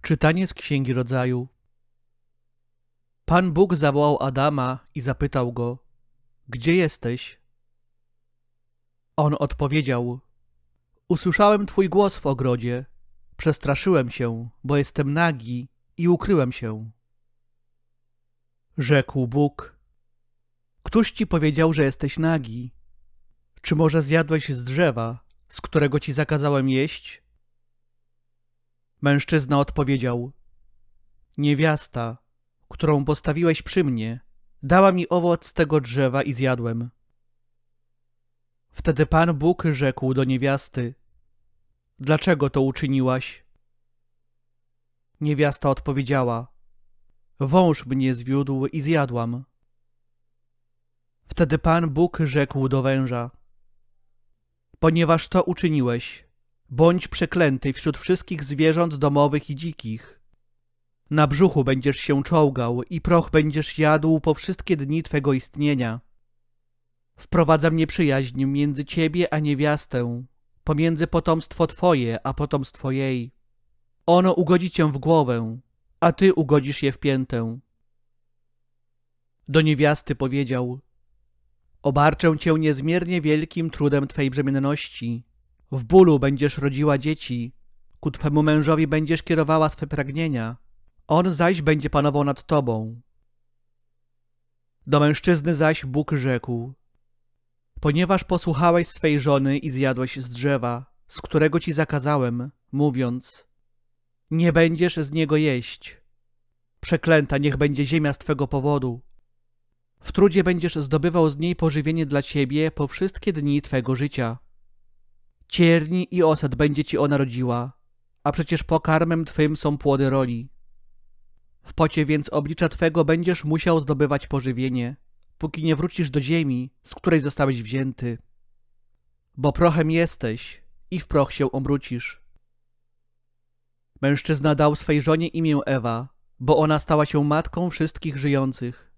Czytanie z Księgi Rodzaju. Pan Bóg zawołał Adama i zapytał go: Gdzie jesteś? On odpowiedział: Usłyszałem twój głos w ogrodzie. Przestraszyłem się, bo jestem nagi i ukryłem się. Rzekł Bóg: Któż ci powiedział, że jesteś nagi? Czy może zjadłeś z drzewa, z którego ci zakazałem jeść? Mężczyzna odpowiedział: Niewiasta, którą postawiłeś przy mnie, dała mi owoc z tego drzewa i zjadłem. Wtedy Pan Bóg rzekł do niewiasty: Dlaczego to uczyniłaś? Niewiasta odpowiedziała: Wąż mnie zwiódł i zjadłam. Wtedy Pan Bóg rzekł do węża: Ponieważ to uczyniłeś, bądź przeklęty wśród wszystkich zwierząt domowych i dzikich. Na brzuchu będziesz się czołgał i proch będziesz jadł po wszystkie dni twego istnienia. Wprowadzam nieprzyjaźń między ciebie a niewiastę, pomiędzy potomstwo twoje a potomstwo jej. Ono ugodzi cię w głowę, a ty ugodzisz je w piętę. Do niewiasty powiedział: Obarczę cię niezmiernie wielkim trudem twej brzemienności. W bólu będziesz rodziła dzieci, ku twemu mężowi będziesz kierowała swe pragnienia, on zaś będzie panował nad tobą. Do mężczyzny zaś Bóg rzekł: Ponieważ posłuchałeś swej żony i zjadłeś z drzewa, z którego ci zakazałem, mówiąc: Nie będziesz z niego jeść. Przeklęta niech będzie ziemia z twego powodu. W trudzie będziesz zdobywał z niej pożywienie dla ciebie po wszystkie dni twego życia. Cierni i osad będzie ci ona rodziła, a przecież pokarmem twym są płody roli. W pocie więc oblicza twego będziesz musiał zdobywać pożywienie, póki nie wrócisz do ziemi, z której zostałeś wzięty. Bo prochem jesteś i w proch się obrócisz. Mężczyzna dał swej żonie imię Ewa, bo ona stała się matką wszystkich żyjących.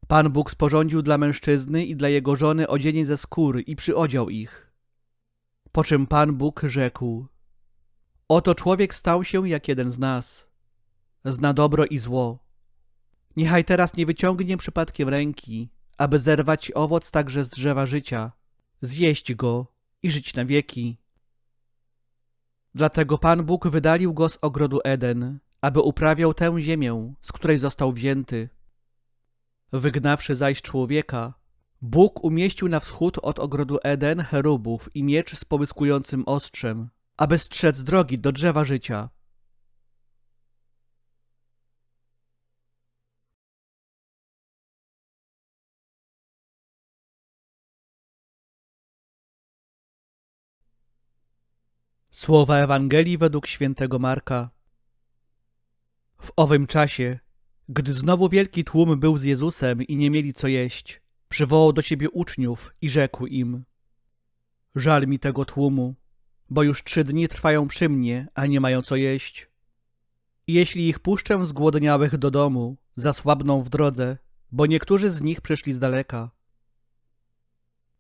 Pan Bóg sporządził dla mężczyzny i dla jego żony odzienie ze skór i przyodział ich. Po czym Pan Bóg rzekł: Oto człowiek stał się jak jeden z nas. Zna dobro i zło. Niechaj teraz nie wyciągnie przypadkiem ręki, aby zerwać owoc także z drzewa życia, zjeść go i żyć na wieki. Dlatego Pan Bóg wydalił go z ogrodu Eden, aby uprawiał tę ziemię, z której został wzięty. Wygnawszy zaś człowieka, Bóg umieścił na wschód od ogrodu Eden cherubów i miecz z połyskującym ostrzem, aby strzec drogi do drzewa życia. Słowa Ewangelii według świętego Marka. W owym czasie, gdy znowu wielki tłum był z Jezusem i nie mieli co jeść, przywołał do siebie uczniów i rzekł im: Żal mi tego tłumu, bo już 3 dni trwają przy mnie, a nie mają co jeść. I jeśli ich puszczę zgłodniałych do domu, zasłabną w drodze, bo niektórzy z nich przyszli z daleka.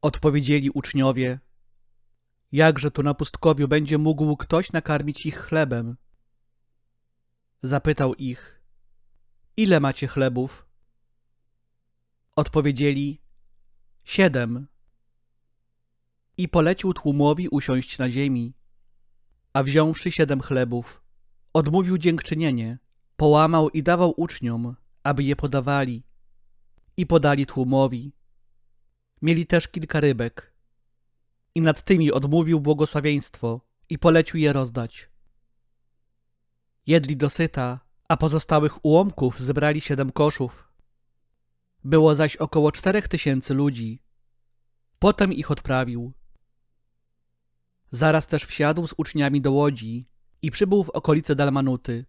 Odpowiedzieli uczniowie: Jakże tu na pustkowiu będzie mógł ktoś nakarmić ich chlebem? Zapytał ich: Ile macie chlebów? Odpowiedzieli: 7. I polecił tłumowi usiąść na ziemi. A wziąwszy 7 chlebów, odmówił dziękczynienie, połamał i dawał uczniom, aby je podawali. I podali tłumowi. Mieli też kilka rybek. I nad tymi odmówił błogosławieństwo i polecił je rozdać. Jedli dosyta, a pozostałych ułomków zebrali 7 koszów. Było zaś około 4000 ludzi. Potem ich odprawił. Zaraz też wsiadł z uczniami do łodzi i przybył w okolice Dalmanuty.